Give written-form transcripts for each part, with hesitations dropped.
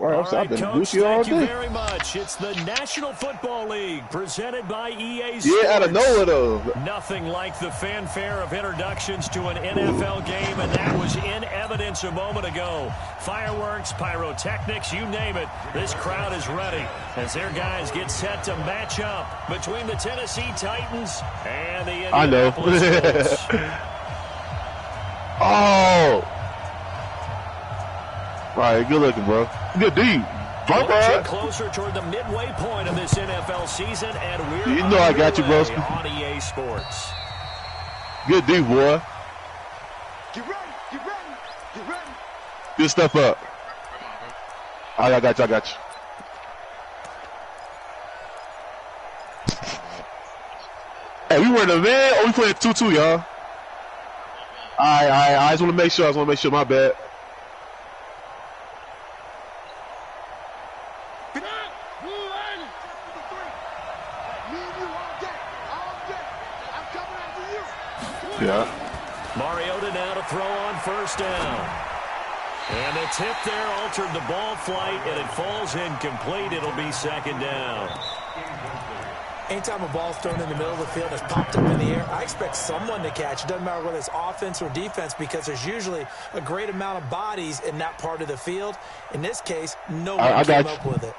All right, Coach, thank you very much. It's the National Football League presented by EA Sports. Yeah, out of nowhere, though. Nothing like the fanfare of introductions to an NFL game, and that was in evidence a moment ago. Fireworks, pyrotechnics, you name it. This crowd is ready as their guys get set to match up between the Tennessee Titans and the Indianapolis Colts. Oh! All right, good looking, bro. Good deep. Inching closer toward the midway point of this NFL season, and we're I got you, bro. On EA Sports. Good deep, boy. Get ready, get ready, get ready. Good stuff up. All right, I got you. Hey, we were in the man. Oh, we playing 2-2, y'all. All right. I just want to make sure. My bad. Yeah. Mariota now to throw on first down. And the tip there altered the ball flight, and it falls incomplete. It'll be second down. Anytime a ball's thrown in the middle of the field, it's popped up in the air, I expect someone to catch. It doesn't matter whether it's offense or defense, because there's usually a great amount of bodies in that part of the field. In this case, no one came up with it.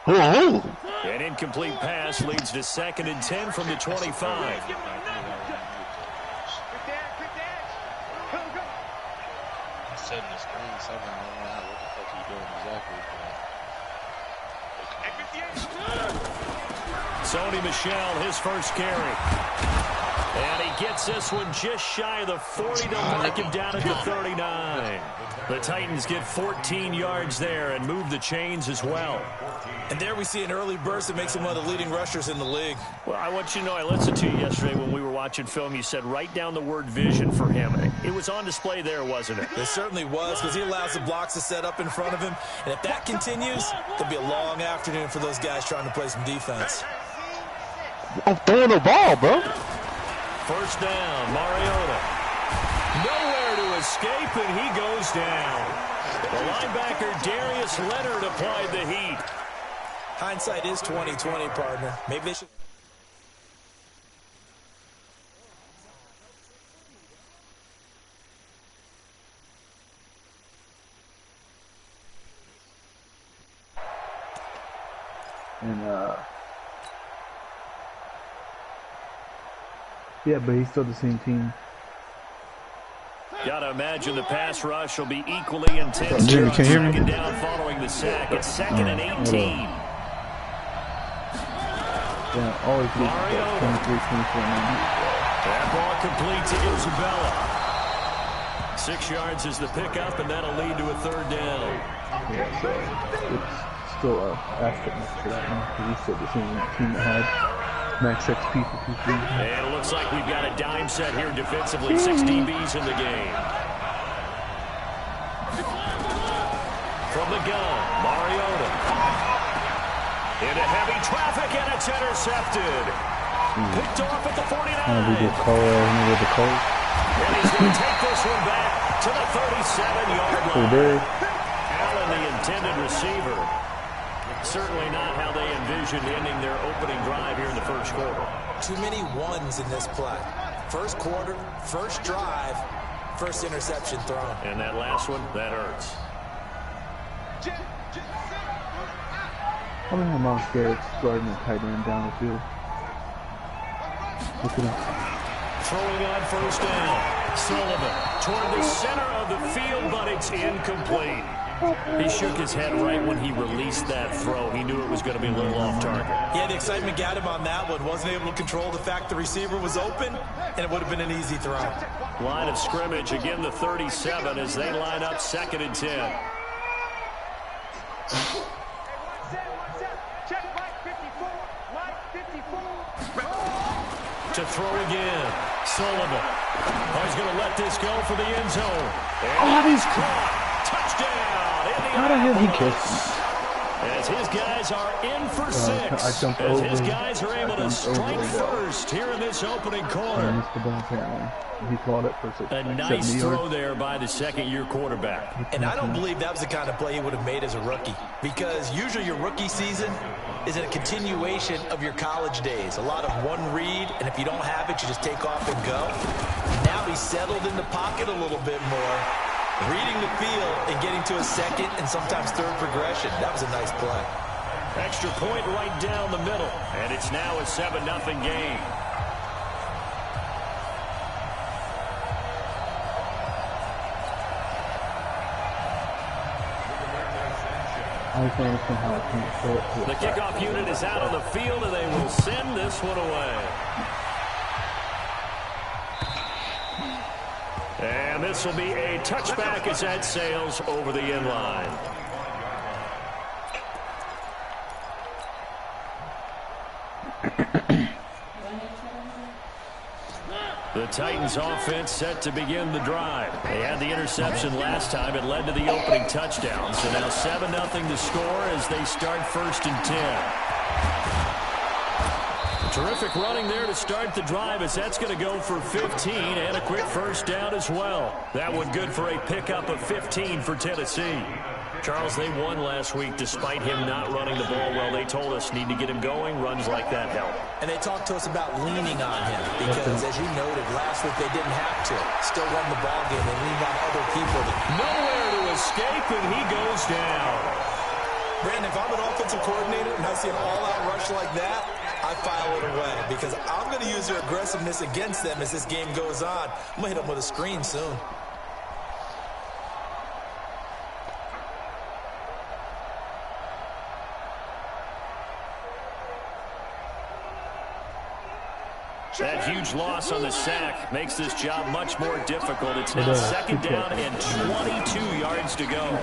An incomplete pass leads to 2nd and 10 from the 25. Sony Michel, his first carry. And he gets this one just shy of the 40 to mark him down at the 39. The Titans get 14 yards there and move the chains as well. And there we see an early burst that makes him one of the leading rushers in the league. Well, I want you to know, I listened to you yesterday when we were watching film. You said write down the word vision for him. It was on display there, wasn't it? It certainly was, because he allows the blocks to set up in front of him. And if that continues, it'll be a long afternoon for those guys trying to play some defense. I'm throwing the ball, bro. First down, Mariota. Nowhere to escape, and he goes down. The linebacker, Darius Leonard, applied the heat. Hindsight is 20/20, partner. Maybe they should. And yeah, but he's still the same team. Gotta imagine the pass rush will be equally intense. Jimmy, can you hear me? Down following the sack. It's 2nd and 18. Yeah, always good. 23, 24, That ball complete to Isabella. 6 yards is the pickup, and that'll lead to a 3rd down. Yeah, so it's still an asterisk for that one, because he's still the same team that had max XP for people. And it looks like we've got a dime set here defensively. 6 DBs in the game. From the gun, Mariota. Into heavy traffic, and it's intercepted. Picked off at the 49. We get call. And he's going to take this one back to the 37-yard line. Allen, the intended receiver. Certainly not how they envisioned ending their opening drive here in the first quarter. Too many ones in this play. First quarter, first drive, first interception thrown. And that last one, that hurts. I don't know, I'm not scared of starting a tight end down the field. Look at him. Throwing on first down. Sullivan toward the center of the field, but it's incomplete. He shook his head right when he released that throw. He knew it was going to be a little off target. Yeah, the excitement got him on that one. Wasn't able to control the fact the receiver was open, and it would have been an easy throw. Line of scrimmage, again the 37 as they line up 2nd and 10. To throw again. Sullivan. Oh, he's going to let this go for the end zone. And he's caught. Touchdown. How the hell he kissed him? As his guys are in for 6. As his guys are able to strike first here in this opening quarter. Missed the ball apparently. He caught it for a nice throw there by the second-year quarterback. And I don't believe that was the kind of play he would have made as a rookie, because usually your rookie season is a continuation of your college days. A lot of one read, and if you don't have it, you just take off and go. Now he's settled in the pocket a little bit more, reading the field and getting to a second and sometimes third progression. That was a nice play. Extra point right down the middle, and it's now a 7-0 game. The kickoff unit is out on the field, and they will send this one away. And this will be a touchback as that sails over the end line. The Titans offense set to begin the drive. They had the interception last time. It led to the opening touchdown. So now 7-0 to score as they start 1st and 10. Terrific running there to start the drive, as that's going to go for 15 and a quick first down as well. That one good for a pickup of 15 for Tennessee. Charles, they won last week despite him not running the ball well. They told us need to get him going. Runs like that help. And they talked to us about leaning on him because, as you noted, last week they didn't have to. Still won the ball game. They leaned on other people. Nowhere to escape, and he goes down. Brandon, if I'm an offensive coordinator and I see an all-out rush like that, I file it away because I'm going to use their aggressiveness against them as this game goes on. I'm going to hit them with a screen soon. That huge loss on the sack makes this job much more difficult. It's now 2nd down and 22 yards to go.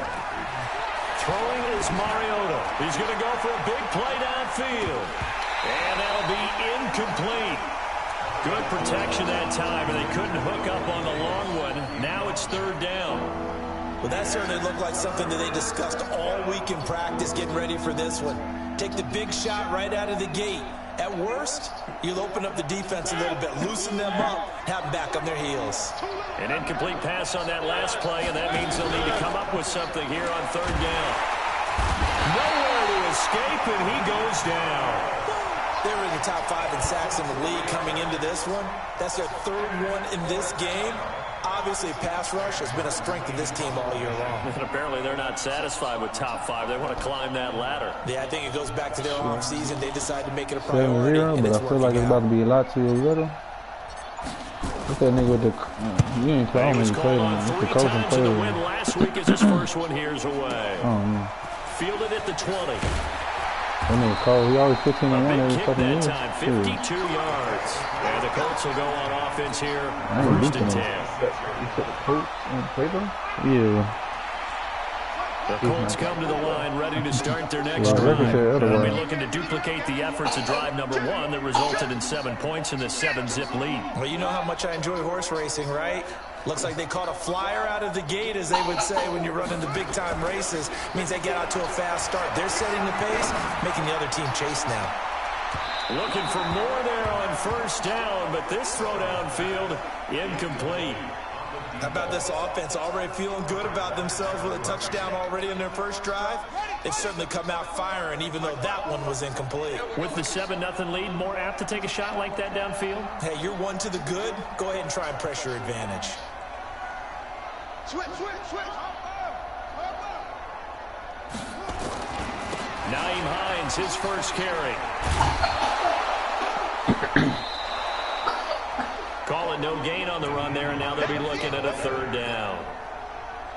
Throwing is Mariota. He's going to go for a big play downfield. And that'll be incomplete. Good protection that time, and they couldn't hook up on the long one. Now it's 3rd down. Well, that certainly looked like something that they discussed all week in practice, getting ready for this one. Take the big shot right out of the gate. At worst, you'll open up the defense a little bit, loosen them up, have them back on their heels. An incomplete pass on that last play, and that means they'll need to come up with something here on 3rd down. Nowhere to escape, and he goes down. They were in the top 5 in sacks in the league coming into this one. That's their 3rd one in this game. Obviously, pass rush has been a strength of this team all year long. And apparently they're not satisfied with top 5. They want to climb that ladder. Yeah, I think it goes back to their offseason. They decided to make it a priority. 7-0, but I feel like it's about to be a lot to a little. What's that nigga with the... you ain't playing when you played him. The coaching played him. Win last week as his first one here's away. Oh, man. Fielded at the 20. That nigga Cole, he always 15 and 1 every kick fucking year. that time, 52 yards. And the Colts will go on offense here, 1st and 10. You said the Colts played them? Yeah. The Colts come to the line ready to start their next drive. They'll be looking to duplicate the efforts of drive number 1 that resulted in 7 points in the 7-zip lead. Well, you know how much I enjoy horse racing, right? Looks like they caught a flyer out of the gate, as they would say when you're running the big-time races. Means they get out to a fast start. They're setting the pace, making the other team chase now. Looking for more there on 1st down, but this throw downfield incomplete. How about this offense already feeling good about themselves with a touchdown already in their first drive? They've certainly come out firing, even though that one was incomplete. With the 7-0 lead, more apt to take a shot like that downfield? Hey, you're 1 to the good. Go ahead and try and press your advantage. Switch. Nyheim Hines, his first carry. Call it no gain on the run there, and now they'll be looking at a 3rd down.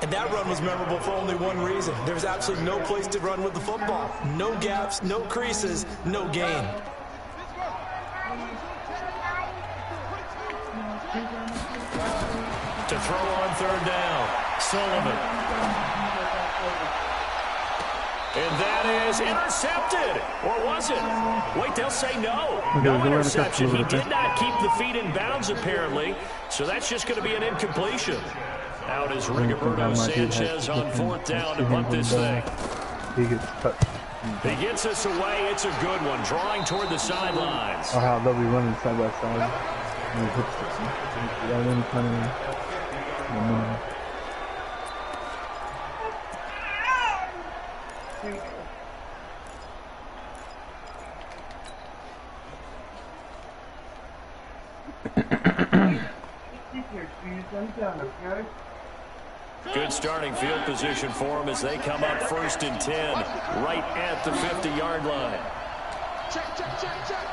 And that run was memorable for only one reason. There's absolutely no place to run with the football. No gaps, no creases, no gain. To throw on 3rd down, Sullivan. And that is intercepted. Or was it? Wait, they'll say no. No interception. He did not keep the feet in bounds, apparently. So that's just going to be an incompletion. Out is Rigoberto Sanchez on 4th down to punt this thing. He gets touched. He gets us away. It's a good one. Drawing toward the sidelines. Or how they'll be running side by side. And he hits it. Yeah, then kind of. Good starting field position for them as they come up 1st and 10, right at the 50-yard line. Check, check, check, check.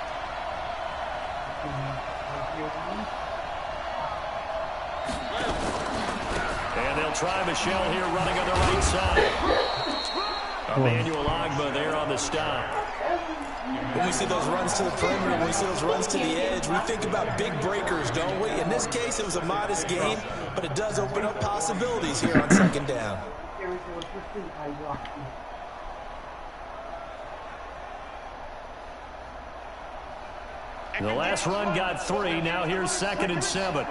And they'll try Michelle here running on the right side. Emmanuel Agba there on the stop. When we see those runs to the perimeter, when we see those runs to the edge, we think about big breakers, don't we? In this case, it was a modest gain, but it does open up possibilities here on 2nd down. The last run got 3. Now here's 2nd and 7.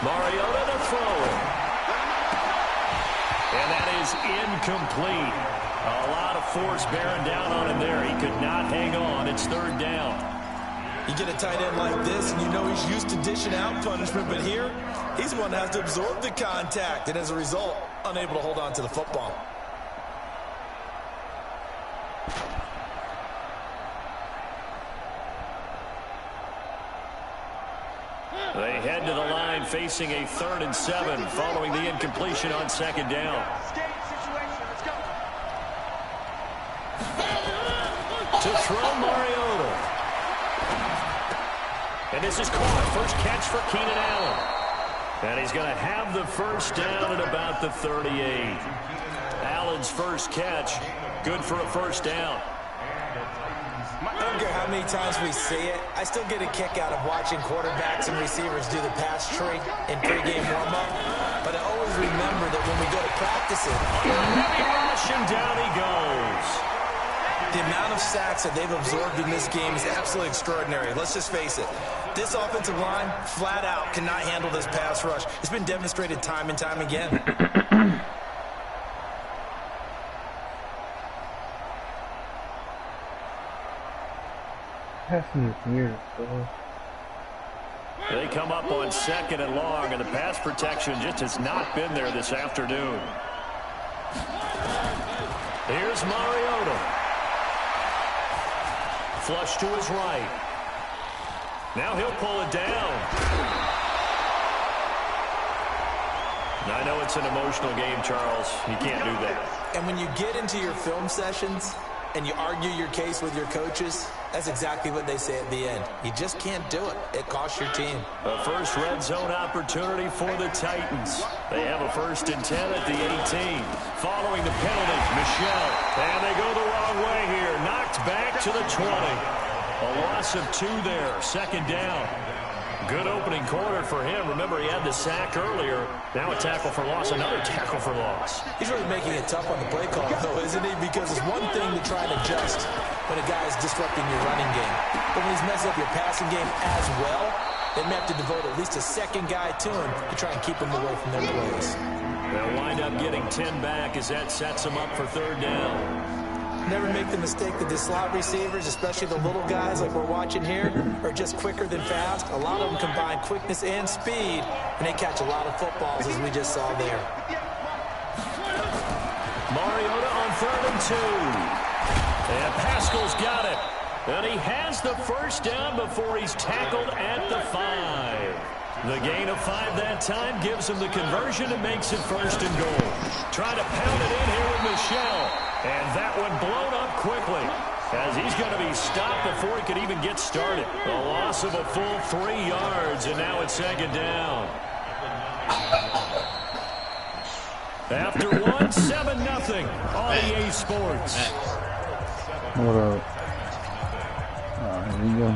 Mariota to throw. And that is incomplete. A lot of force bearing down on him there. He could not hang on. It's 3rd down. You get a tight end like this, and you know he's used to dishing out punishment, but here, he's the one that has to absorb the contact, and as a result, unable to hold on to the football. They head to the line facing a 3rd and 7 following the incompletion on 2nd down. To throw Mariota. And this is caught. First catch for Keenan Allen. And he's going to have the 1st down at about the 38. Allen's first catch, good for a 1st down. I don't care how many times we see it, I still get a kick out of watching quarterbacks and receivers do the pass tree in pregame warm-up. But I always remember that when we go to practice it, Heavy rush, and down he goes. the amount of sacks that they've absorbed in this game is absolutely extraordinary. Let's just face it. This offensive line, flat out, cannot handle this pass rush. It's been demonstrated time and time again. Passing is weird, bro. They come up on 2nd and long, and the pass protection just has not been there this afternoon. Here's Mariota. Flush to his right. Now he'll pull it down. Now, I know it's an emotional game, Charles. You can't do that. And when you get into your film sessions and you argue your case with your coaches, that's exactly what they say at the end. You just can't do it. It costs your team. A first red zone opportunity for the Titans. They have a 1st and 10 at the 18. Following the penalty, Michelle. And they go the wrong way here. Knocked back to the 20. A loss of 2 there. 2nd down. Good opening quarter for him. Remember, he had the sack earlier. Now a tackle for loss, another tackle for loss. He's really making it tough on the play call, though, isn't he? Because it's one thing to try and adjust when a guy is disrupting your running game. But when he's messing up your passing game as well, they may have to devote at least a second guy to him to try and keep him away from their plays. They'll wind up getting 10 back as that sets them up for 3rd down. Never make the mistake that the slot receivers, especially the little guys like we're watching here, are just quicker than fast. A lot of them combine quickness and speed, and they catch a lot of footballs, as we just saw there. Mariota on 3rd and 2. And Pascal's got it. And he has the 1st down before he's tackled at the 5. The gain of 5 that time gives him the conversion and makes it 1st and goal. Trying to pound it in here with Michelle. And that one blown up quickly as he's going to be stopped before he could even get started. A loss of a full 3 yards, and now it's 2nd down. After 1, 7-0 on EA Sports. What up? Here you go.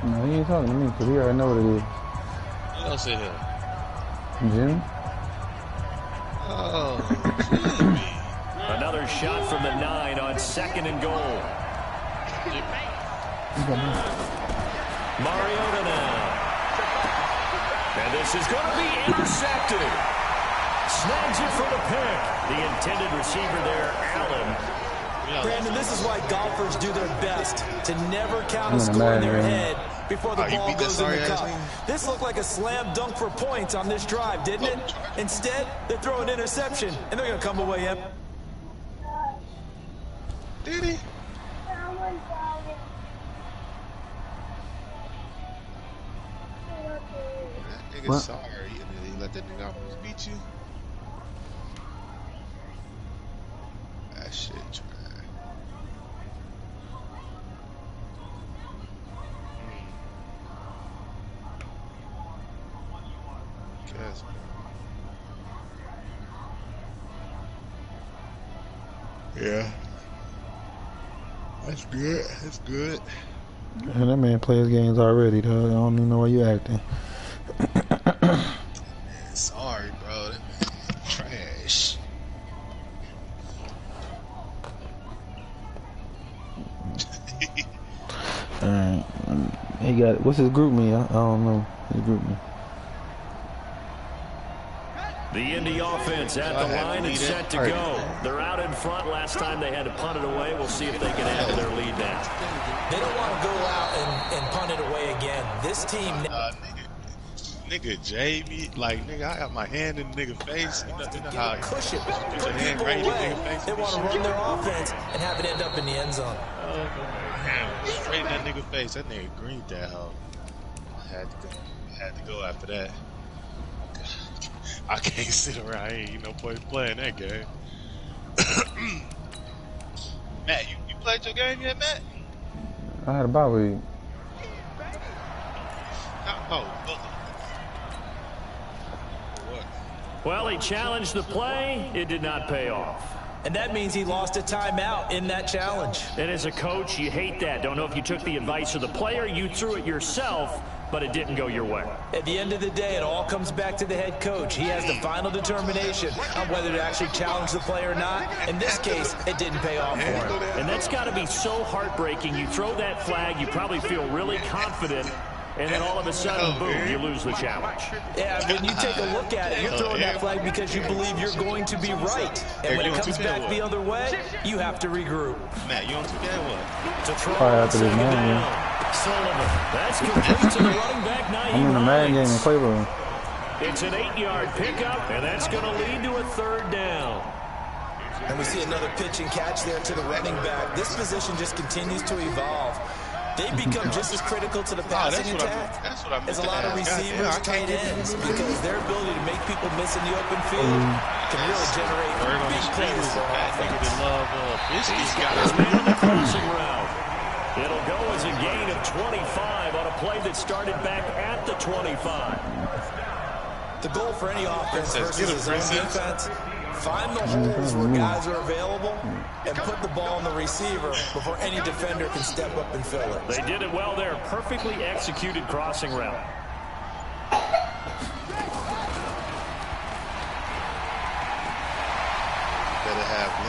No, he ain't talking to me because he already know what it is. You don't say him. Jim? Oh, Jimmy. Another shot from the 9 on 2nd and goal. Mariota now. And this is going to be intercepted. Snags it for the pick. The intended receiver there, Allen. Brandon, this is why golfers do their best to never count a score in their head before the ball goes in the cup. This looked like a slam dunk for points on this drive, didn't it? Instead, they throw an interception, and they're going to come away empty. Did he? That nigga sorry. You let that nigga almost beat you. That shit trash. Guess. Yeah. That's good. That's good. And that man plays games already, though. I don't even know why you acting. Man, sorry, bro. That man trash. Alright. He got it. What's his group me? I don't know. His group me. The Indy offense at the line and set to go. They're out in front. Last time they had to punt it away. We'll see if they can add to their lead now. They don't want to go out and punt it away again. This team... Nigga Jamie, like, nigga, I got my hand in the nigga face. You know how I push it, put put your hand people right in the away. nigga face. They want to run their offense and have it end up in the end zone. Straight in that nigga face. That nigga greened that hoe. I had to go after that. I can't sit around here. You know, playing that game. Matt, you played your game yet, Matt? I had a bye week. Well, he challenged the play. It did not pay off. And that means he lost a timeout in that challenge. And as a coach, you hate that. Don't know if you took the advice of the player. You threw it yourself, but it didn't go your way. At the end of the day, it all comes back to the head coach. He has the final determination on whether to actually challenge the play or not. In this case, it didn't pay off for him. And that's got to be so heartbreaking. You throw that flag, you probably feel really confident, and then all of a sudden, boom, you lose the challenge. Yeah, when you take a look at it, you're throwing that flag because you believe you're going to be right. And when it comes back the other way, you have to regroup. Matt, you on 2K what? To throw after this second man, down. Sullivan. That's complete to the running back. I'm in the Madden game in Cleveland. It's an 8-yard pickup, and that's going to lead to a third down. And we see another pitch and catch there to the running back. This position just continues to evolve. They become just as critical to the passing attack as a lot of receivers, tight ends, because their ability to make people miss in the open field can really generate big plays for offense. He's got his man on the crossing route. It'll go as a gain of 25 on a play that started back at the 25. The goal for any offense versus his own defense, find the holes where guys are available and put the ball on the receiver before any defender can step up and fill it. They did it well there. Perfectly executed crossing route.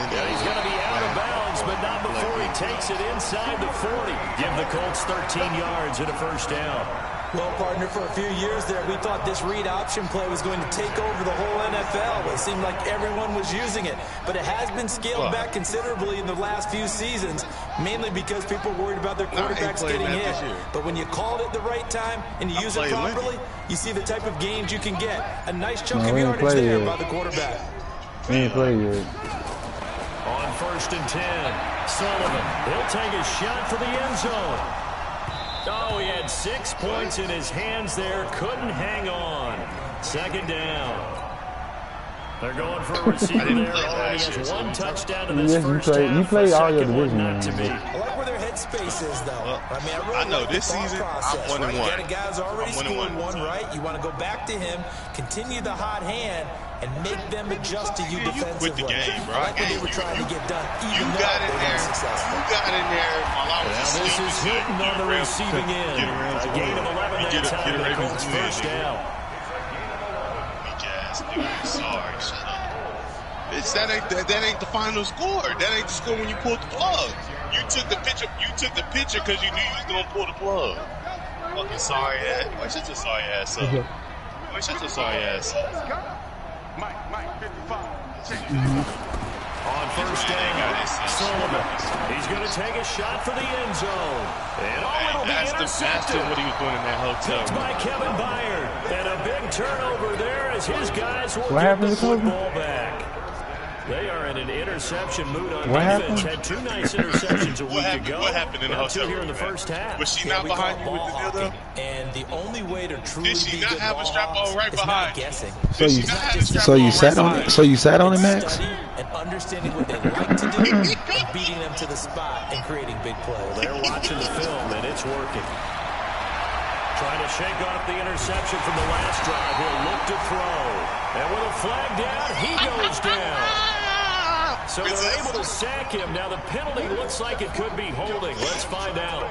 He's going to be out of bounds, but not before he takes it inside the 40. Give the Colts 13 yards and a first down. Well, partner, for a few years there, we thought this read option play was going to take over the whole NFL. It seemed like everyone was using it, but it has been scaled back considerably in the last few seasons, mainly because people are worried about their quarterbacks getting hit. But when you call it at the right time and you use it properly, you see the type of gains you can get. A nice chunk of yardage there by the quarterback. He ain't played yet. On 1st and 10, Sullivan. He'll take a shot for the end zone. Oh, he had 6 points in his hands there. Couldn't hang on. Second down. They're going for a receiver there. Already has one touchdown to this first half. You played all your division not to be. I like where their headspace is, though. I mean, I really know like this the thought season, process, I'm 1-1. You got a guy who's already scored one, right? You want to go back to him, continue the hot hand, and make them adjust to you defensively. You quit the game, bro. I like what they were trying to get done, even though got in they there. weren't successful. You got in there while I was Now this is hitting on the receiving end. A gain of 11 that time. The Colts first down. Sorry, shut up. That ain't the final score. That ain't the score when you pulled the plug. You took the picture because you knew you was gonna pull the plug. fucking sorry ass. Boy, shut your sorry ass up. Boy, shut your sorry ass up. Mike, 55. On first down, Sullivan. He's going to take a shot for the end zone. And it'll be intercepted. That's what he was doing in that hotel Picked by Kevin Byard. And a big turnover there as his guys will What get the happened to Kobe? football back. They are in an interception mood on defense. Had 2 nice interceptions a week ago. What happened in the Now hotel 2 here in the room, first half. Was she not behind you with the deal, though? And the only way to truly Did she be not good have a ball strap hawks on right is behind? not guessing. So you sat on it? So you sat on it, Max? Study and understanding what they like to do, and beating them to the spot and creating big plays. They're watching the film, and it's working. Trying to shake off the interception from the last drive. He'll look to throw. And with a flag down, he goes down. So they're able to sack him. Now the penalty looks like it could be holding. Let's find out.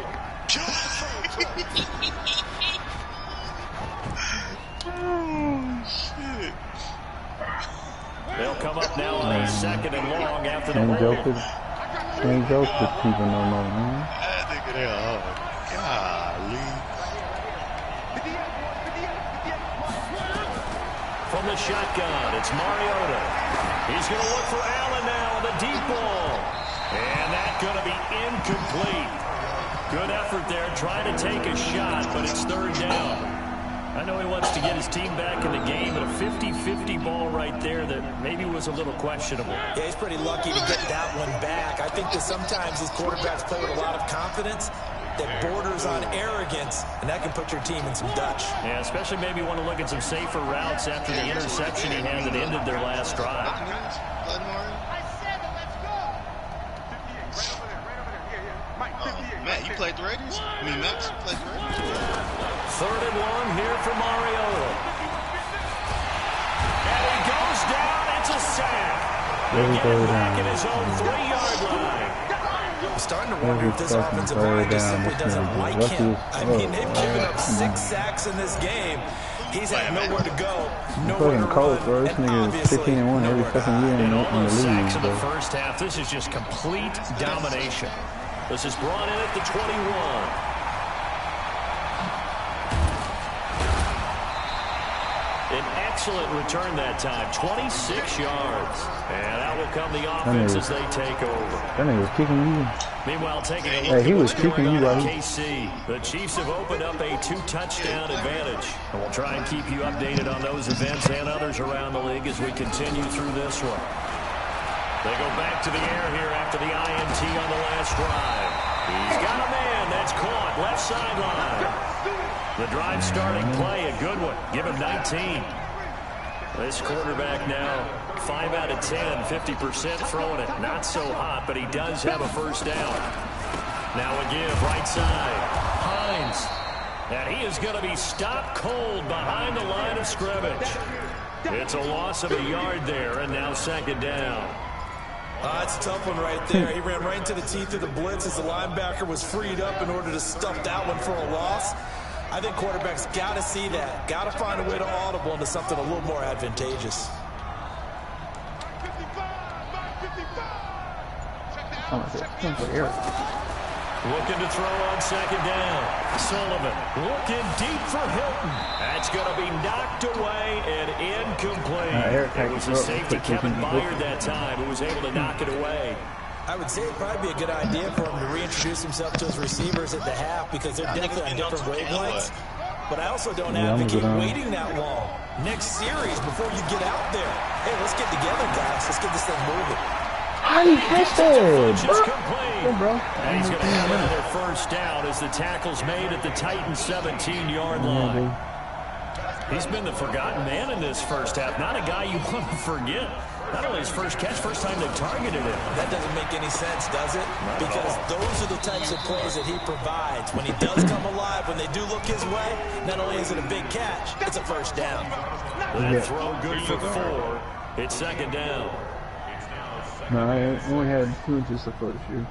Oh, shit. They'll come up now on a 2nd and long after the Ain't hold. Joseph keeping no more, man. That nigga there, oh, golly. From the shotgun, it's Mariota. He's going to look for Allen now on the deep ball. And that's going to be incomplete. Good effort there, trying to take a shot, but it's 3rd down. I know he wants to get his team back in the game, but a 50-50 ball right there that maybe was a little questionable. Yeah, he's pretty lucky to get that one back. I think that sometimes these quarterbacks play with a lot of confidence that borders on arrogance, and that can put your team in some Dutch. Yeah, especially maybe want to look at some safer routes after the interception he had that ended their last drive. Matt, you played the Raiders? I mean, Max, you played the Raiders? 3rd and 1 here for Mariota. And he goes down. It's a sack. They get him back in his own 3-yard line. I'm starting to wonder if this offensive line just simply doesn't like him. I mean, they've given up 6 sacks in this game. He's had nowhere to go, nowhere to run, bro. This and nigga is obviously 15-1 every fucking year in the Sacks in league, the bro. first half. This is just complete domination. This is brought in at the 21. An excellent return that time, 26 yards. And that will come the offense as they take over. That nigga was kicking you. Meanwhile, taking a look Hey, he at was what's going kicking you, on bro. in KC. The Chiefs have opened up a 2-touchdown advantage. And we'll try and keep you updated on those events and others around the league as we continue through this one. They go back to the air here after the INT on the last drive. He's got a man that's caught left sideline. The drive starting play, a good one. Give him 19. This quarterback now 5 out of 10, 50% throwing it. Not so hot, but he does have a first down. Now a give, right side. Hines. And he is going to be stopped cold behind the line of scrimmage. It's a loss of a yard there, and now 2nd down. It's a tough one right there. He ran right into the teeth of the blitz as the linebacker was freed up in order to stuff that one for a loss. I think quarterbacks got to see that. Got to find a way to audible into something a little more advantageous. Looking to throw on 2nd down. Sullivan looking deep for Hilton. That's going to be knocked away and incomplete. It was a safety, Kevin Byard, that time, who was able to knock it away. I would say it'd probably be a good idea for him to reintroduce himself to his receivers at the half because they're definitely on different wavelengths. But I also don't advocate waiting that long. Next series, before you get out there, hey, let's get together, guys. Let's get this thing moving. How you catch that, bro? And he's going to have another first down as the tackle's made at the Titans' 17-yard line. He's been the forgotten man in this first half. Not a guy you want to forget. Not only his first catch, first time they targeted him. That doesn't make any sense, does it? Because those are the types of plays that he provides. When he does come alive, when they do look his way, not only is it a big catch, it's a first down. That throw good for 4. It's 2nd down. No, I only had 2 inches of first year.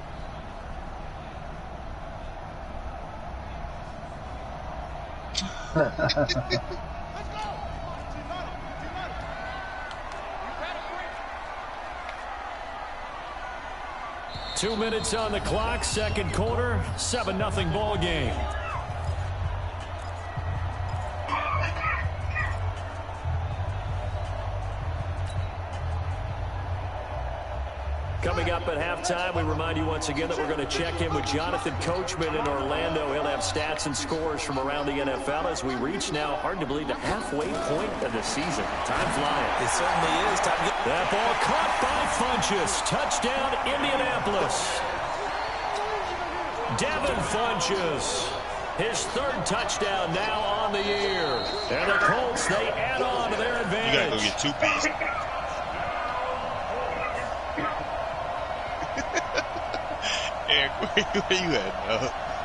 Two minutes on the clock, second quarter, 7-0 ball game. Coming up at halftime, we remind you once again that we're going to check in with Jonathan Coachman in Orlando. He'll have stats and scores from around the NFL as we reach now, hard to believe, the halfway point of the season. Time flying. It certainly is. Time to get that ball caught by Funchess. Touchdown, Indianapolis. Devin Funchess. His third touchdown now on the year. And the Colts, they add on to their advantage. You got to go get 2 pieces. Eric, where you at,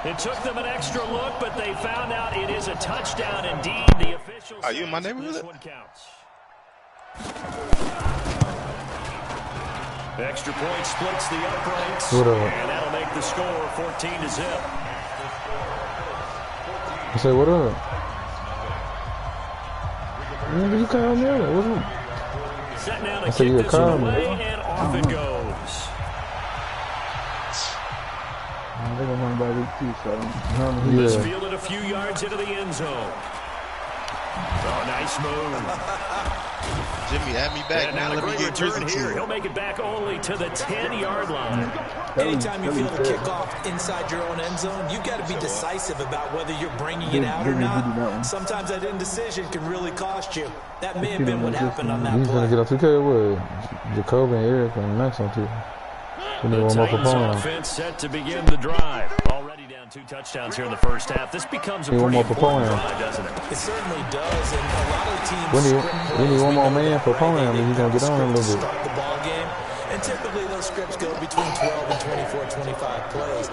no? It took them an extra look, but they found out it is a touchdown indeed. The officials. Are you in my neighborhood? This one counts. The extra point splits the uprights, and that'll make the score 14-0. I say, what up? Nigga, you called me up. What's up? Set now to kick this one away, and off it goes. I think I'm running by week 2, so This fielded a few yards into the end zone. Oh, nice move. Jimmy, add me back, and man. now Let me get return here. He'll make it back only to the 10-yard line. Anytime you feel the kickoff inside your own end zone, you've got to be decisive about whether you're bringing it out or not. Sometimes that indecision can really cost you. That may have been what happened on that play. He's going to get off 2K with Jacoby and Eric and Max on 2. The Titans offense set to begin the drive. Already down 2 touchdowns here in the first half. This becomes a pretty important drive, doesn't it? It certainly does, and a lot of teams we need one more man for Pony. I mean, he's going to get on a little bit. Start the ball game, and typically those scripts go between 12 and 24, 25 plays.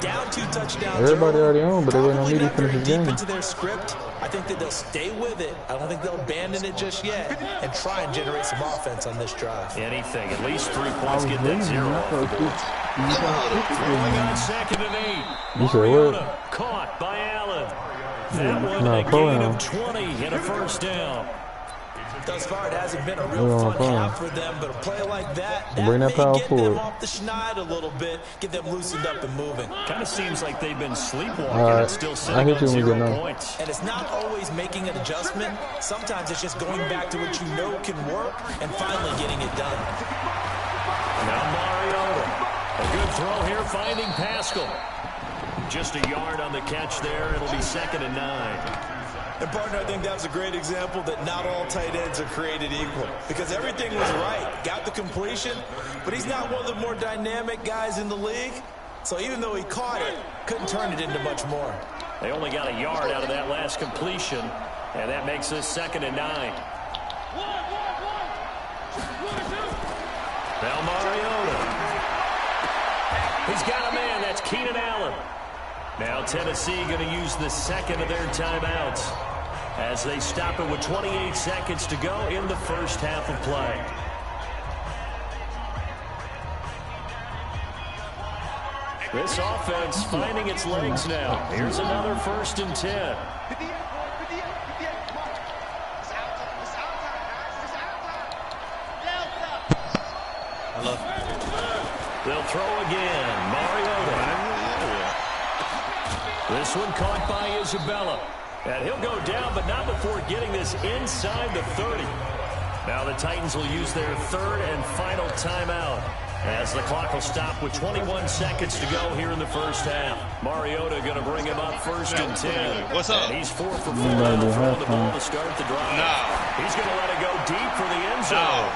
Down 2 touchdowns. Everybody already on, but they waiting on me to finish the game. Deep into their script, I think that they'll stay with it. I don't think they'll abandon it just yet and try and generate some offense on this drive. Anything, at least 3 points, get that 0 off the board. Throwing on 2nd and 8. You said Mariota caught by Allen. That one a gain of 20 and a first down. Thus far, it hasn't been a real fun half for them, but a play like that Bring that may power get forward. them off the schneid a little bit, get them loosened up and moving. Kind of seems like they've been sleepwalking and still sitting on 0 points. And it's not always making an adjustment. Sometimes it's just going back to what you know can work and finally getting it done. Now Mariota. A good throw here, finding Pascal. Just a yard on the catch there. It'll be 2nd and 9. And, partner, I think that was a great example that not all tight ends are created equal. Because everything was right. Got the completion, but he's not one of the more dynamic guys in the league. So even though he caught it, couldn't turn it into much more. They only got a yard out of that last completion, and that makes this 2nd and 9. Now Mariota. He's got a man. That's Keenan Allen. Now Tennessee going to use the 2nd of their timeouts as they stop it with 28 seconds to go in the first half of play. This offense finding its legs now. Here's another 1st and 10. They'll throw again. Mariota. This one caught by Isabella. And he'll go down, but not before getting this inside the 30. Now the Titans will use their 3rd and final timeout as the clock will stop with 21 seconds to go here in the first half. Mariota going to bring him up 1st and 10. What's up? And he's 4 for 4 on throwing the ball to start the drive. No. He's going to let it go deep for the end zone. No.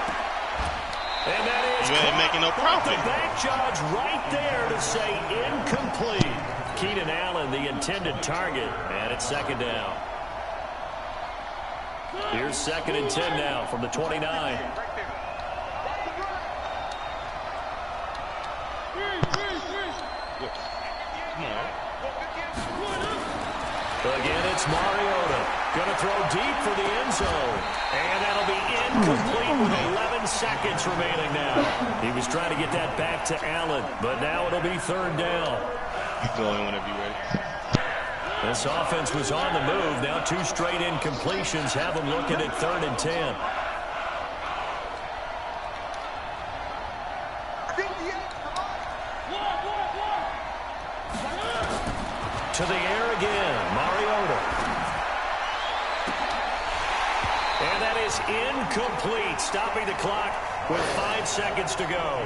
And that is you ain't making no profit. The back judge right there to say incomplete. Keenan Allen, the intended target, and it's 2nd down. Here's 2nd and 10 now from the 29. Again, it's Mariota. Going to throw deep for the end zone. And that'll be incomplete with 11 seconds remaining now. He was trying to get that back to Allen, but now it'll be 3rd down. You throw in whenever you're ready. This offense was on the move. Now 2 straight incompletions have them looking at 3rd and 10. To the air again, Mariota. And that is incomplete, stopping the clock with 5 seconds to go.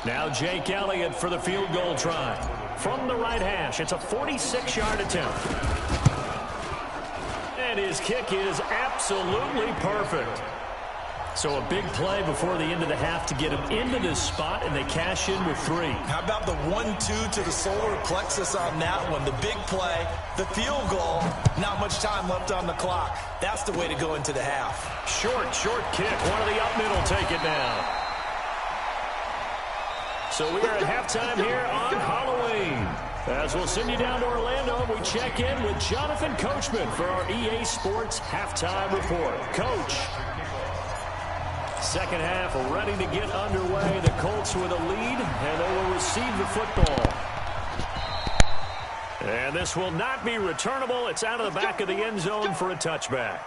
Now Jake Elliott for the field goal try. From the right hash, it's a 46-yard attempt. And his kick is absolutely perfect. So a big play before the end of the half to get him into this spot, and they cash in with 3. How about the 1-2 to the solar plexus on that one? The big play, the field goal, not much time left on the clock. That's the way to go into the half. Short kick. One of the up middle take it down. So we are at halftime here on Halloween. As we'll send you down to Orlando, we check in with Jonathan Coachman for our EA Sports Halftime Report. Coach. Second half ready to get underway. The Colts with a lead, and they will receive the football. And this will not be returnable. It's out of the back of the end zone for a touchback.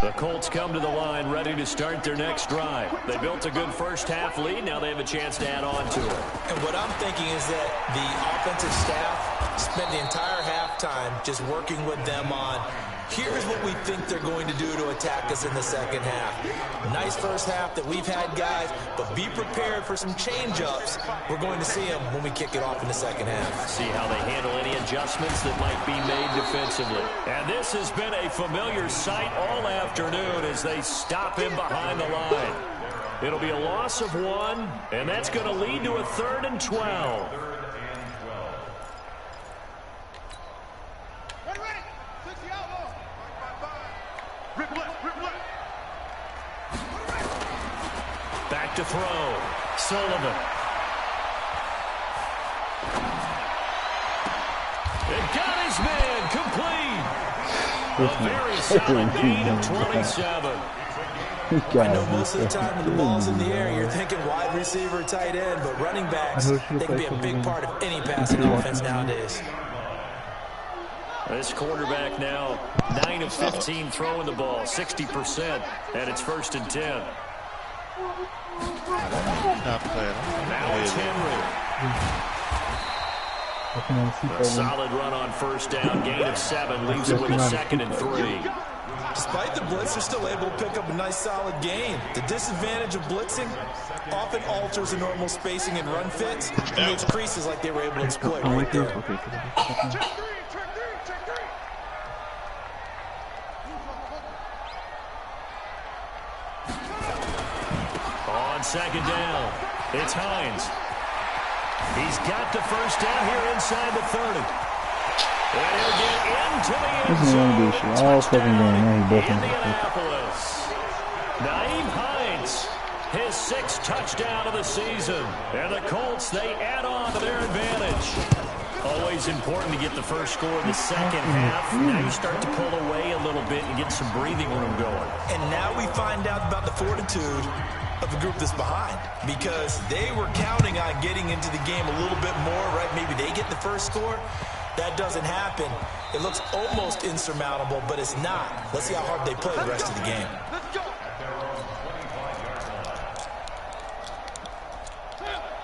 The Colts come to the line ready to start their next drive. They built a good first half lead. Now they have a chance to add on to it. And what I'm thinking is that the offensive staff spent the entire halftime just working with them on, here's what we think they're going to do to attack us in the second half. Nice first half that we've had, guys, but be prepared for some change-ups. We're going to see them when we kick it off in the second half. See how they handle any adjustments that might be made defensively. And this has been a familiar sight all afternoon as they stop him behind the line. It'll be a loss of 1, and that's going to lead to a 3rd and 12. Back to throw. Sullivan. It got his man complete. A very solid gain of 27. I know most of the time when the ball's in the air, you're thinking wide receiver, tight end, but running backs, they can be a big part of any passing offense nowadays. This quarterback now 9 of 15 throwing the ball, 60%, and it's 1st and 10. Now it's Henry. A solid run on first down, gain of 7, leaves it with a 2nd and 3. Despite the blitz, they're still able to pick up a nice solid gain. The disadvantage of blitzing often alters the normal spacing and run fits, and those creases like they were able to exploit right there. On second down, it's Hines. He's got the first down here inside the 30. And he'll get into the end zone. Touchdown, Indianapolis. Nyheim Hines, his 6th touchdown of the season. And the Colts, they add on to their advantage. Always important to get the first score in the second half. Now you start to pull away a little bit and get some breathing room going. And now we find out about the fortitude of the group that's behind, because they were counting on getting into the game a little bit more, right? Maybe they get the first score. That doesn't happen. It looks almost insurmountable, but it's not. Let's see how hard they play the rest of the game.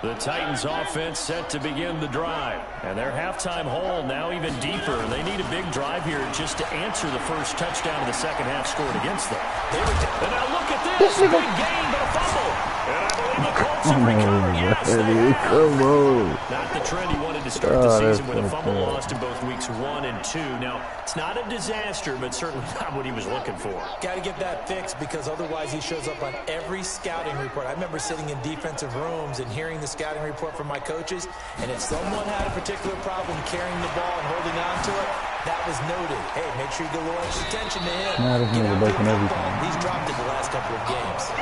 The Titans offense set to begin the drive. And their halftime hole now even deeper. They need a big drive here just to answer the first touchdown of the second half scored against them. And now look at this. Big gain, but a fumble. And I believe the Colts have recovered. Yes, they have. Not the trend he wanted to start the season with a fumble lost in both weeks 1 and 2. Now, it's not a disaster, but certainly not what he was looking for. Got to get that fixed, because otherwise he shows up on every scouting report. I remember sitting in defensive rooms and hearing the scouting report from my coaches, and if someone had a particular problem carrying the ball and holding on to it, that was noted. Hey, make sure you give a little extra attention to him. Get out there with the ball. He's dropped it the last couple of games.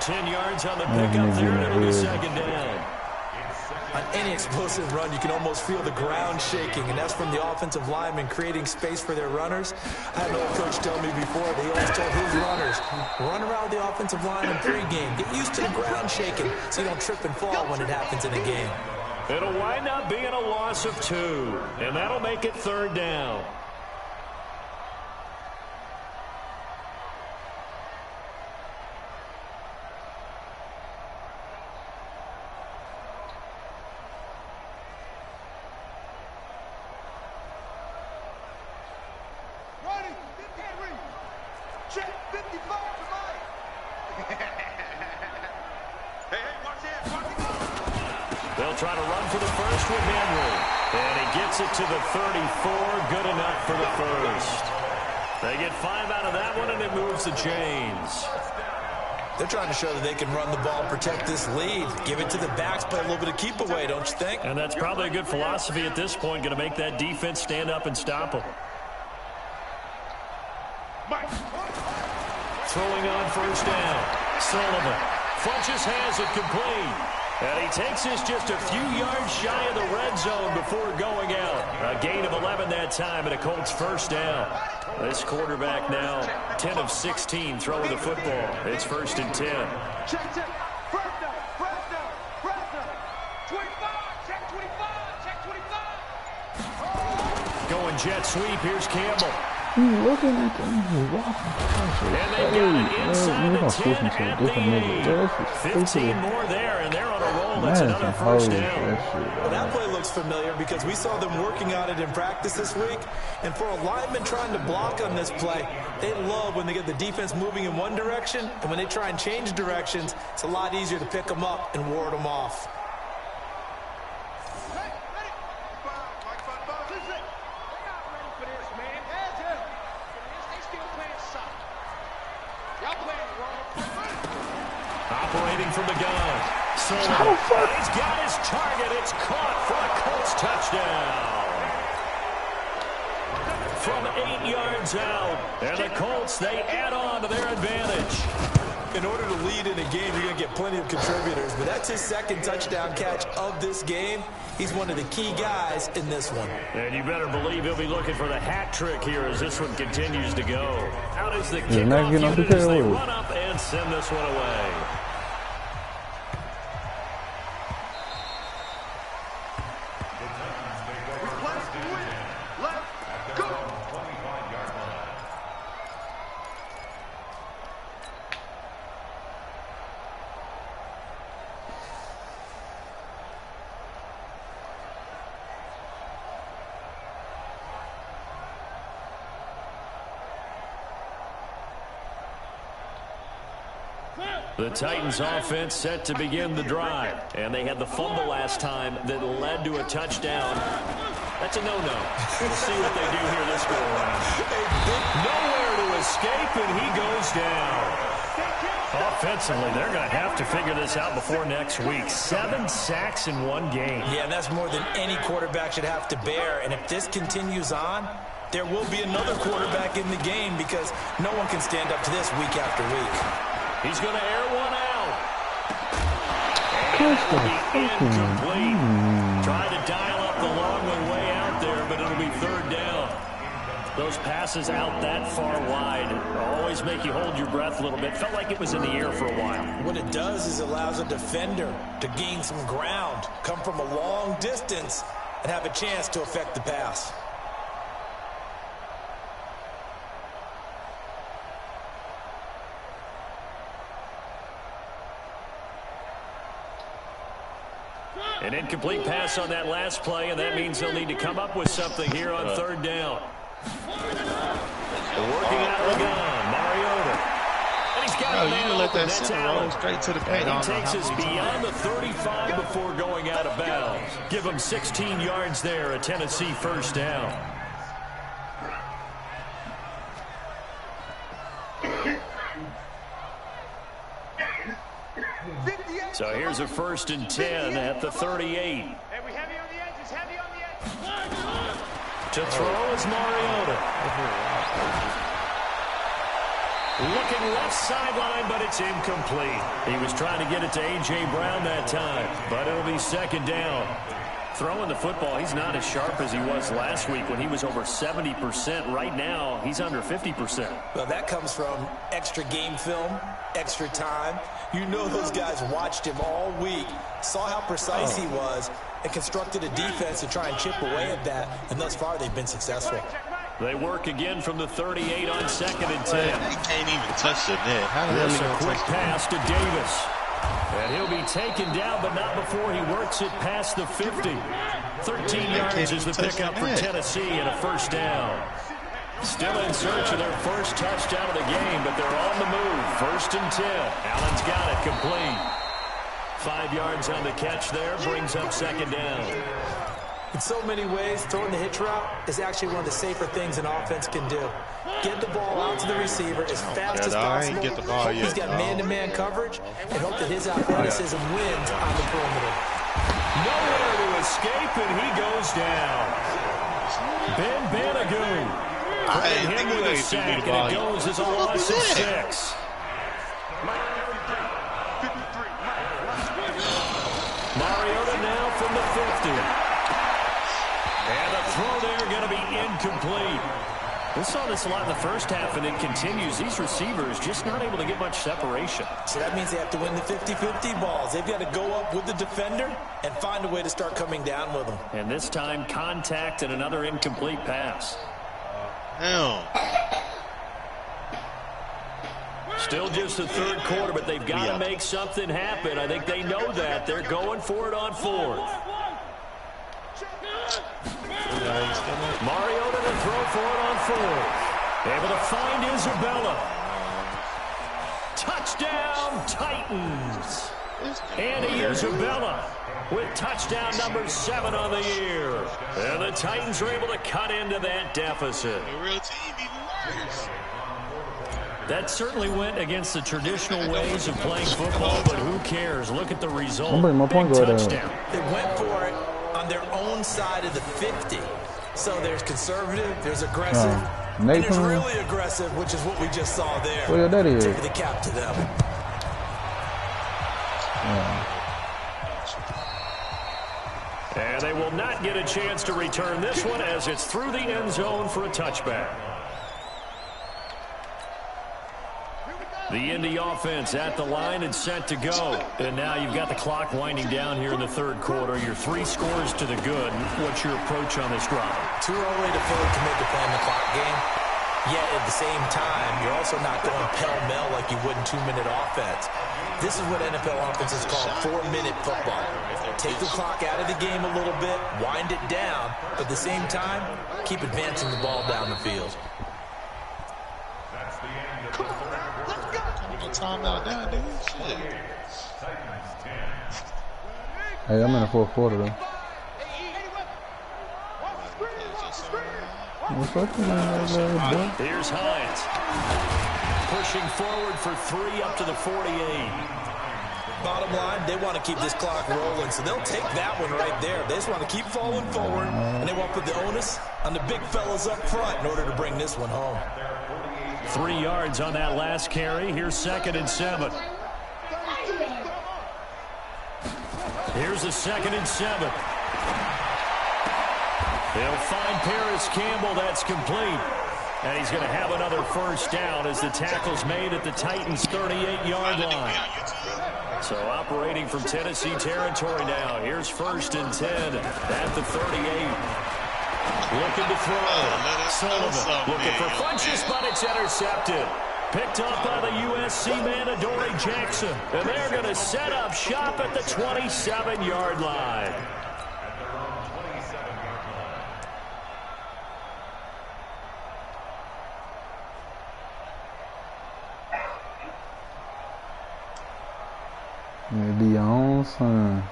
10 yards on the pickup there, and it'll be 2nd down. On any explosive run, you can almost feel the ground shaking, and that's from the offensive linemen creating space for their runners. I had an old coach tell me before, they always told his runners, run around the offensive line in pregame. Get used to the ground shaking so you don't trip and fall when it happens in a game. It'll wind up being a loss of 2, and that'll make it 3rd down. try to run for the first with Henry. And he gets it to the 34. Good enough for the first. They get 5 out of that one, and it moves the chains. They're trying to show that they can run the ball and protect this lead. Give it to the backs, play a little bit of keep away, don't you think? And that's probably a good philosophy at this point, going to make that defense stand up and stop them. Throwing on first down. Sullivan. Funches has it complete. And he takes this just a few yards shy of the red zone before going out. A gain of 11 that time and a Colts first down. This quarterback now 10 of 16 throwing the football. It's 1st and 10. Check. First down. 25. Check 25. Check 25. Going jet sweep. Here's Campbell. He's looking at them. He's walking. And they got it inside the 10 at the 8. 15 more there, and they're on a roll. That's another first down. Well, that play looks familiar because we saw them working on it in practice this week. And for a lineman trying to block on this play, they love when they get the defense moving in one direction. And when they try and change directions, it's a lot easier to pick them up and ward them off. Operating from the gun. He's got his target. It's caught for a Colts touchdown. From 8 yards out. And the Colts, they add on to their advantage. In order to lead in a game, you're going to get plenty of contributors. But that's his second touchdown catch of this game. He's one of the key guys in this one. And you better believe he'll be looking for the hat trick here as this one continues to go. Out is the kickoff unit as they run up and send this one away. The Titans offense set to begin the drive. And they had the fumble last time that led to a touchdown. That's a no-no. We'll see what they do here this go around. Nowhere to escape, and he goes down. Offensively, they're going to have to figure this out before next week. 7 sacks in one game. Yeah, and that's more than any quarterback should have to bear. And if this continues on, there will be another quarterback in the game because no one can stand up to this week after week. He's going to air one out. And it'll be incomplete. Trying to dial up the long one way out there, but it'll be 3rd down. Those passes out that far wide always make you hold your breath a little bit. Felt like it was in the air for a while. What it does is it allows a defender to gain some ground, come from a long distance, and have a chance to affect the pass. An incomplete pass on that last play, and that means they'll need to come up with something here on 3rd down. Working out of the gun, Mariota. And he's got a man let open. that That's center roll straight to the paint. And he takes us beyond the 35 before going out of bounds. Give him 16 yards there, a Tennessee first down. So here's a 1st and 10 at the 38. Hey, we heavy on the edges, heavy on the edges. To throw is Mariota. Looking left sideline, but it's incomplete. He was trying to get it to A.J. Brown that time, but it'll be 2nd down. Throwing the football, he's not as sharp as he was last week when he was over 70%. Right now, he's under 50%. Well, that comes from extra game film, extra time. You know those guys watched him all week, saw how precise he was, and constructed a defense to try and chip away at that, and thus far they've been successful. They work again from the 38 on 2nd and 10. He can't even touch the net. How the hell There's he a gonna quick touch pass to Davis. And he'll be taken down, but not before he works it past the 50. 13 yards is the pickup for Tennessee and a first down. Still in search of their first touchdown of the game, but they're on the move. 1st and 10. Allen's got it complete. 5 yards on the catch there, brings up second down. In so many ways, throwing the hitch route is actually one of the safer things an offense can do. Get the ball out to the receiver as fast as possible. Get the ball He's got man-to-man coverage, and hope that his athleticism wins on the perimeter. Nowhere to escape, and he goes down. Ben Banagoo. Him with a sack, and it goes as a loss of 6. Mariota now from the 50. And the throw there going to be incomplete. We saw this a lot in the first half, and it continues. These receivers just not able to get much separation. So that means they have to win the 50-50 balls. They've got to go up with the defender and find a way to start coming down with them. And this time, contact and another incomplete pass. Still just the third quarter, but they've got to make something happen. I think they know that. They're going for it on 4th. Mariota to throw for it on 4th. Able to find Isabella. Touchdown, Titans. Andy Isabella with touchdown number 7 on the year. And the Titans are able to cut into that deficit. That certainly went against the traditional ways of playing football, but who cares? Look at the result. Big touchdown. They went for it on their own side of the 50. So there's conservative, there's aggressive, and there's really aggressive, which is what we just saw there. Well, that is. Tip of the cap to them. And they will not get a chance to return this one as it's through the end zone for a touchback. The Indy offense at the line and set to go. And now you've got the clock winding down here in the third quarter. Your 3 scores to the good. What's your approach on this drive? Too early to fully commit to playing the clock game. Yet at the same time, you're also not going pell-mell like you would in 2-minute offense. This is what NFL offenses call 4-minute football. Take the clock out of the game a little bit, wind it down, but at the same time, keep advancing the ball down the field. Timeout now, dude. Shit. Hey, I'm in the fourth quarter though. Here's Hines. Pushing forward for 3 up to the 48. Bottom line, they want to keep this clock rolling, so they'll take that one right there. They just want to keep falling forward, and they want to put the onus on the big fellas up front in order to bring this one home. 3 yards on that last carry. Here's 2nd and 7. Here's a 2nd and 7. They'll find Paris Campbell. That's complete. And he's going to have another first down as the tackle's made at the Titans' 38-yard line. So operating from Tennessee territory now. Here's 1st and 10 at the 38. Looking to throw. Sullivan looking for Funchess, but it's intercepted. Picked up by the USC man, Adoree Jackson. And they're going to set up shop at the 27-yard line. Maybe your own son.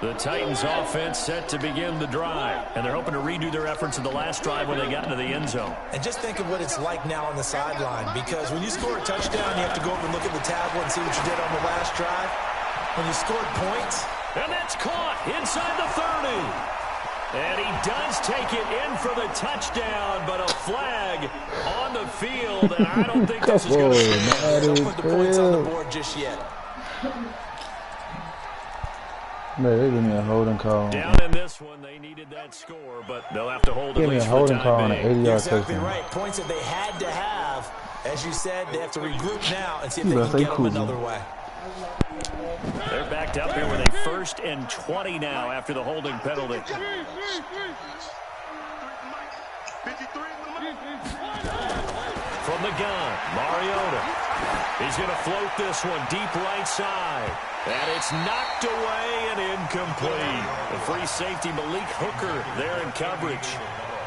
The Titans offense set to begin the drive, and they're hoping to redo their efforts in the last drive when they got into the end zone. And just think of what it's like now on the sideline, because when you score a touchdown, you have to go over and look at the tablet and see what you did on the last drive. When you scored points. And that's caught inside the 30. And he does take it in for the touchdown, but a flag on the field, and I don't think this is going to put the points on the board just yet. Man, they give me a holding call. Down in this one, they needed that score, but they'll have to hold at least for the time being. You're exactly right. Points that they had to have. As you said, they have to regroup now and see if they can get them another way. They're backed up here with a 1st and 20 now after the holding penalty. From the gun, Mariota. He's going to float this one deep right side. And it's knocked away and incomplete. The free safety, Malik Hooker, there in coverage.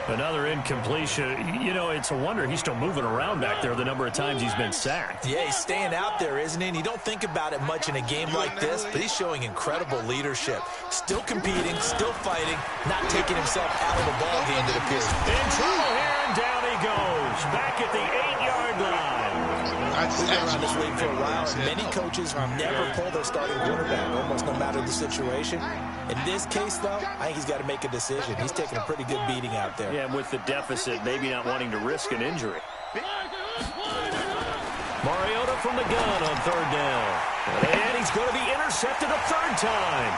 Another incompletion. You know, it's a wonder he's still moving around back there the number of times he's been sacked. Yeah, he's staying out there, isn't he? And you don't think about it much in a game like this, but he's showing incredible leadership. Still competing, still fighting, not taking himself out of the ball game, it appears. In trouble here, and down he goes. Back at the 8-yard line. We've been around this league for a while, and many coaches never pull their starting quarterback, almost no matter the situation. In this case, though, I think he's got to make a decision. He's taking a pretty good beating out there. Yeah, and with the deficit, maybe not wanting to risk an injury. Mariota from the gun on third down. And he's going to be intercepted a third time.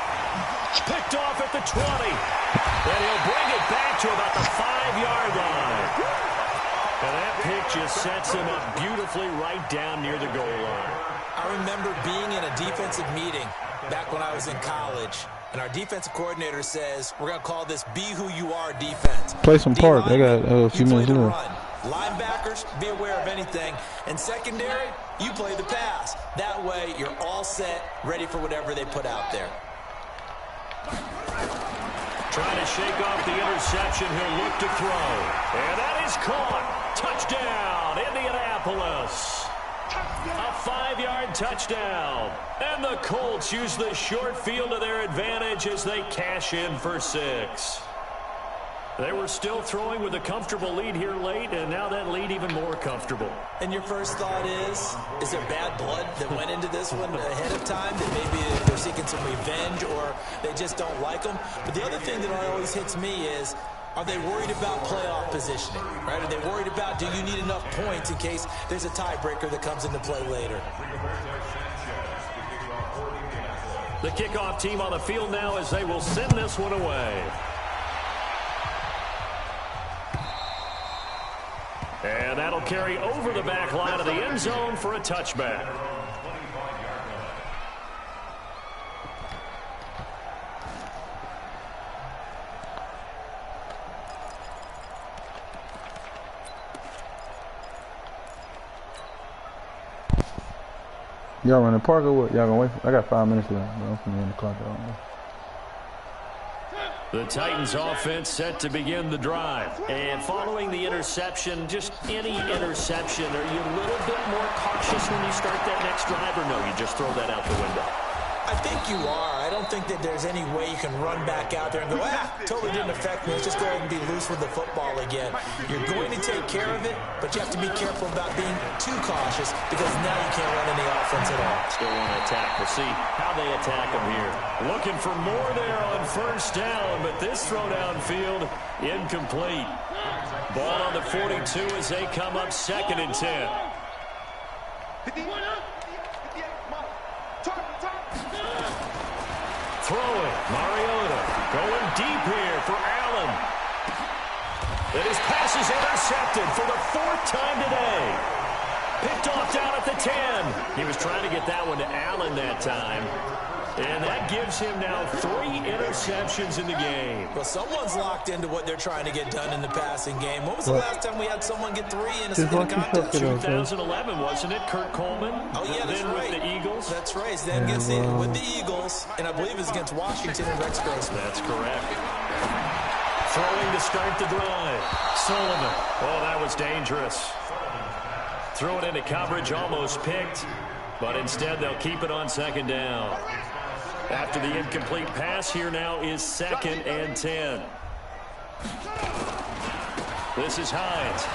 Picked off at the 20. And he'll bring it back to about the 5-yard line. And that pick just sets him up beautifully right down near the goal line. I remember being in a defensive meeting back when I was in college, and our defensive coordinator says, we're going to call this Be Who You Are defense. Play some park. I got a few minutes left. Linebackers, be aware of anything. And secondary, you play the pass. That way, you're all set, ready for whatever they put out there. Trying to shake off the interception. He'll look to throw. And that is caught. Touchdown, Indianapolis. A 5-yard touchdown. And the Colts use the short field to their advantage as they cash in for 6. They were still throwing with a comfortable lead here late, and now that lead even more comfortable. And your first thought is there bad blood that went into this one ahead of time, that maybe they're seeking some revenge or they just don't like them? But the other thing that always hits me is, are they worried about playoff positioning, right? Are they worried about, do you need enough points in case there's a tiebreaker that comes into play later? The kickoff team on the field now as they will send this one away. And that'll carry over the back line of the end zone for a touchback. Y'all running park or what? Y'all gonna wait? I got 5 minutes left. I'm gonna end the clock out. The Titans offense set to begin the drive. And following the interception, just any interception, are you a little bit more cautious when you start that next drive, or no, you just throw that out the window? I think you are. I don't think that there's any way you can run back out there and go, totally didn't affect me. Let's just go ahead and be loose with the football again. You're going to take care of it, but you have to be careful about being too cautious because now you can't run any offense at all. Still want to attack. We'll see how they attack them here. Looking for more there on first down, but this throw downfield incomplete. Ball on the 42 as they come up 2nd and 10. Throwing, Mariota going deep here for Allen. And his pass is intercepted for the 4th time today. Picked off down at the 10. He was trying to get that one to Allen that time. And that gives him now 3 interceptions in the game. Well, someone's locked into what they're trying to get done in the passing game. When was the last time we had someone get 3 in a contest? 2011, wasn't it? Kurt Coleman. Oh, yeah, that's right. With the Eagles. That's right. Then against with the Eagles, and I believe it's against Washington and Rex Grossman. That's correct. Throwing to start the drive. Sullivan. Oh, that was dangerous. Threw it into coverage, almost picked. But instead, they'll keep it on 2nd down. After the incomplete pass, here now is 2nd and 10. This is Hines.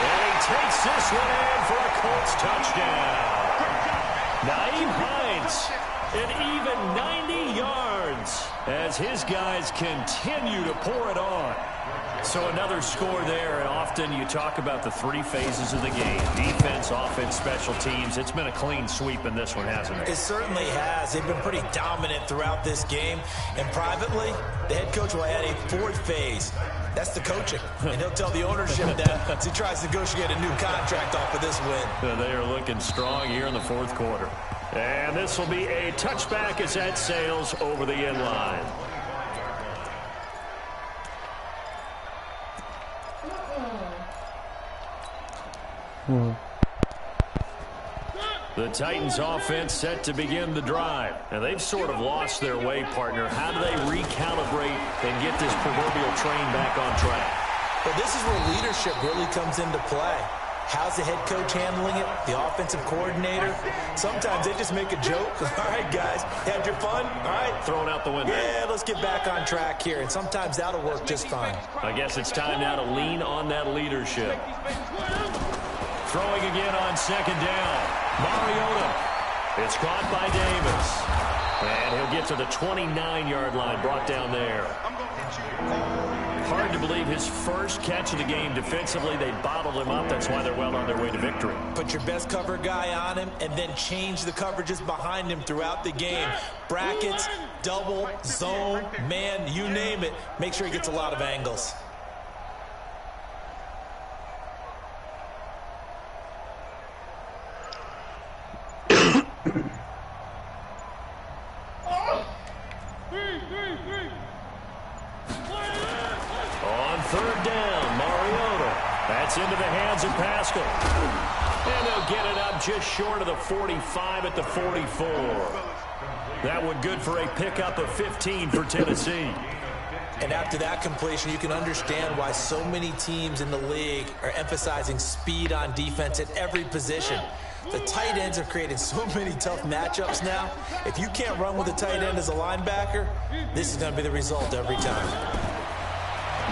And he takes this one in for a Colts touchdown. Nyheim Hines, an even 90 yards as his guys continue to pour it on. So another score there, and often you talk about the 3 phases of the game. Defense, offense, special teams. It's been a clean sweep in this one, hasn't it? It certainly has. They've been pretty dominant throughout this game. And privately, the head coach will add a 4th phase. That's the coaching. And he'll tell the ownership that as he tries to negotiate a new contract off of this win. They are looking strong here in the 4th quarter. And this will be a touchback as that sails over the end line. The Titans offense set to begin the drive. And they've sort of lost their way, partner. How do they recalibrate and get this proverbial train back on track? Well, this is where leadership really comes into play. How's the head coach handling it? The offensive coordinator? Sometimes they just make a joke. All right, guys, had your fun? All right. Throw it out the window. Yeah, let's get back on track here. And sometimes that'll work just fine. I guess it's time now to lean on that leadership. Throwing again on second down. Mariota. It's caught by Davis. And he'll get to the 29-yard line, brought down there. Hard to believe his first catch of the game defensively. They bottled him up. That's why they're well on their way to victory. Put your best cover guy on him and then change the coverages behind him throughout the game. Brackets, double, zone, man, you name it. Make sure he gets a lot of angles. On third down, Mariota. That's into the hands of Pascal. And they'll get it up just short of the 45 at the 44. That one good for a pickup of 15 for Tennessee. And after that completion, you can understand why so many teams in the league are emphasizing speed on defense at every position. The tight ends are creating so many tough matchups now. If you can't run with a tight end as a linebacker, this is going to be the result every time.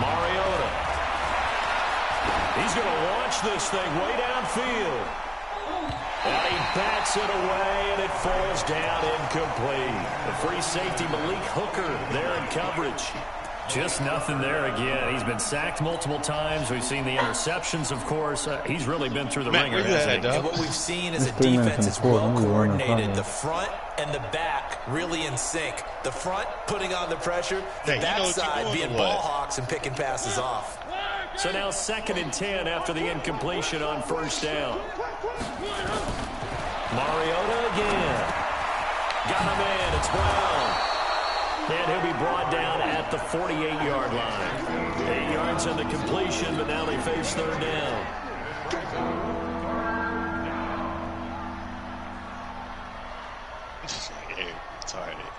Mariota. He's going to launch this thing way downfield. And he bats it away, and it falls down incomplete. The free safety, Malik Hooker, there in coverage. Just nothing there again. He's been sacked multiple times. We've seen the interceptions, of course. He's really been through the ringer, hasn't he? And what we've seen is a defense is well coordinated. The front and the back really in sync. The front putting on the pressure. The backside being ball hawks and picking passes off. So now 2nd and 10 after the incompletion on first down. Mariota again. Got him in. It's Brown. And he'll be brought down at the 48-yard line. 8 yards on the completion, but now they face third down. Retarded.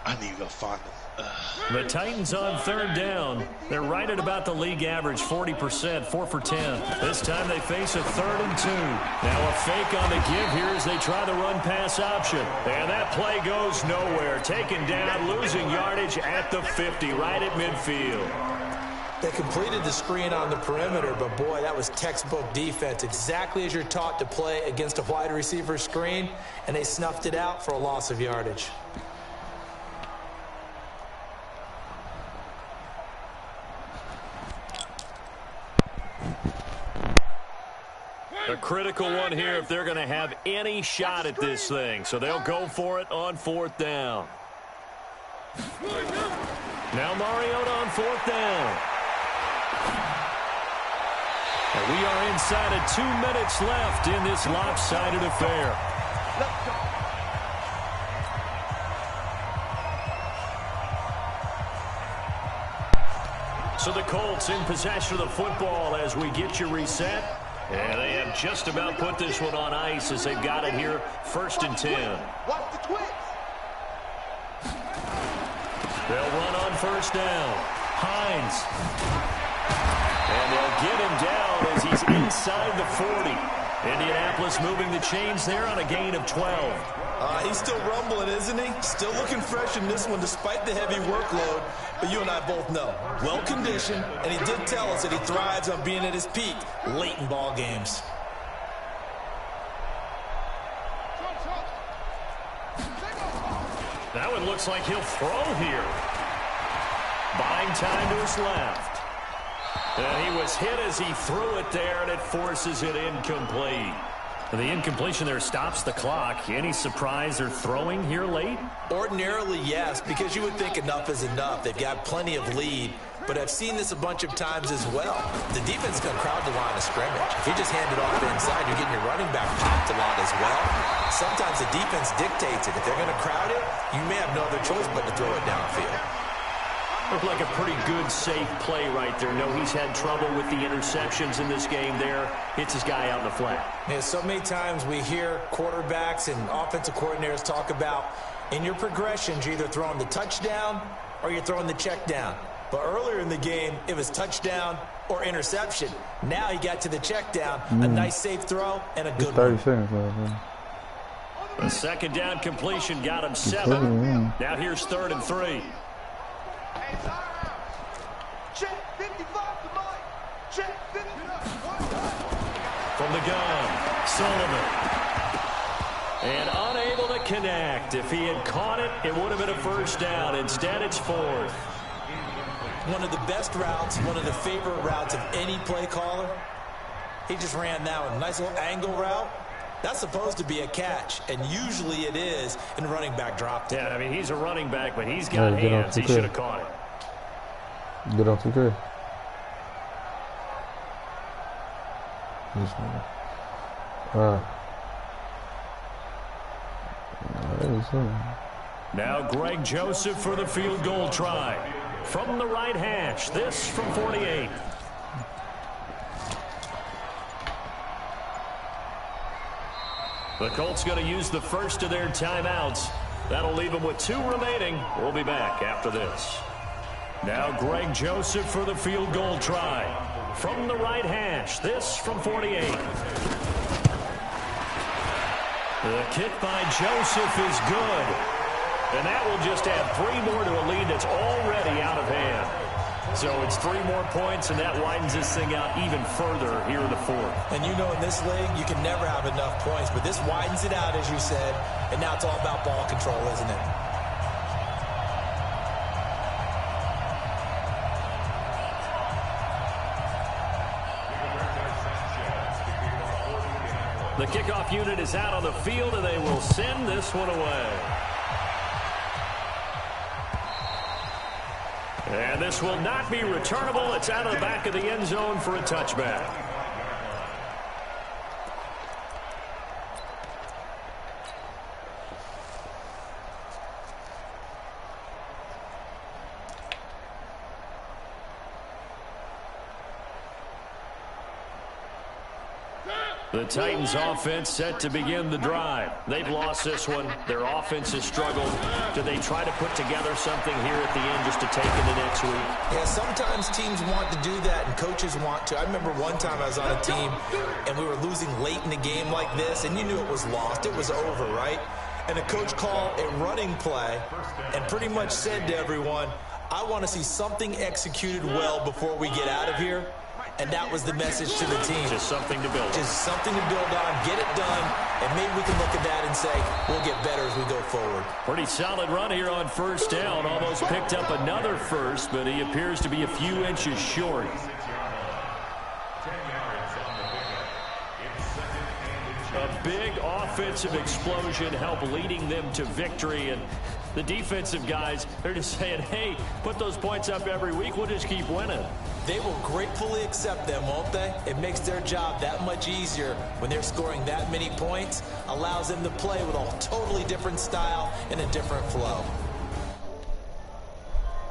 I need to go find them. The Titans on third down. They're right at about the league average, 40%, 4 for 10. This time they face a 3rd and 2. Now a fake on the give here as they try the run-pass option. And that play goes nowhere. Taken down, losing yardage at the 50, right at midfield. They completed the screen on the perimeter, but boy, that was textbook defense. Exactly as you're taught to play against a wide receiver screen, and they snuffed it out for a loss of yardage. A critical one here if they're going to have any shot at this thing. So they'll go for it on 4th down. Now Mariota on 4th down. And we are inside of 2 minutes left in this lopsided affair. So the Colts in possession of the football as we get you reset. And they have just about put this one on ice as they've got it here, 1st and 10. Watch the twins. They'll run on 1st down. Hines. And they'll get him down as he's inside the 40. Indianapolis moving the chains there on a gain of 12. He's still rumbling, isn't he? Still looking fresh in this one despite the heavy workload. But you and I both know, well-conditioned, and he did tell us that he thrives on being at his peak late in ball games. That one looks like he'll throw here. Buying time to his left. And he was hit as he threw it there, and it forces it incomplete. The incompletion there stops the clock. Any surprise they're throwing here late? Ordinarily, yes, because you would think enough is enough. They've got plenty of lead, but I've seen this a bunch of times as well. The defense is going to crowd the line of scrimmage. If you just hand it off inside, you're getting your running back popped a lot as well. Sometimes the defense dictates it. If they're going to crowd it, you may have no other choice but to throw it downfield. Looked like a pretty good, safe play right there. No, he's had trouble with the interceptions in this game there. Hits his guy out in the flat. Yeah, so many times we hear quarterbacks and offensive coordinators talk about in your progressions, you're either throwing the touchdown or you're throwing the check down. But earlier in the game, it was touchdown or interception. Now he got to the check down, a nice safe throw, and a good 30 one. seconds left, man. The second down completion got him 7. Now here's 3rd and 3. Check 55 to Mike. Check 55. From the gun, Sullivan. And unable to connect. If he had caught it, it would have been a first down. Instead, it's 4th. One of the best routes, one of the favorite routes of any play caller. He just ran that one. Nice little angle route. That's supposed to be a catch, and usually it is, and the running back dropped it. Yeah, I mean, he's a running back, but he's got hands. He should have caught it. Get off the grid. This one. Now Greg Joseph for the field goal try. From the right hash, this from 48. The Colts going to use the first of their timeouts. That'll leave them with 2 remaining. We'll be back after this. Now Greg Joseph for the field goal try. From the right hash, this from 48. The kick by Joseph is good. And that will just add 3 more to a lead that's already out of hand. So it's 3 more points, and that widens this thing out even further here in the 4th. And you know in this league, you can never have enough points, but this widens it out, as you said, and now it's all about ball control, isn't it? The kickoff unit is out on the field, and they will send this one away. And this will not be returnable. It's out of the back of the end zone for a touchback. The Titans offense set to begin the drive. They've lost this one. Their offense has struggled. Do they try to put together something here at the end just to take into next week? Yeah, sometimes teams want to do that and coaches want to. I remember one time I was on a team and we were losing late in the game like this, and you knew it was lost. It was over, right? And the coach called a running play and pretty much said to everyone, I want to see something executed well before we get out of here. And that was the message to the team. Just something to build on. Just something to build on, get it done, and maybe we can look at that and say, we'll get better as we go forward. Pretty solid run here on first down. Almost picked up another first, but he appears to be a few inches short. A big offensive explosion helped leading them to victory, and the defensive guys, they're just saying, hey, put those points up every week, we'll just keep winning. They will gratefully accept them, won't they? It makes their job that much easier when they're scoring that many points, allows them to play with a totally different style and a different flow.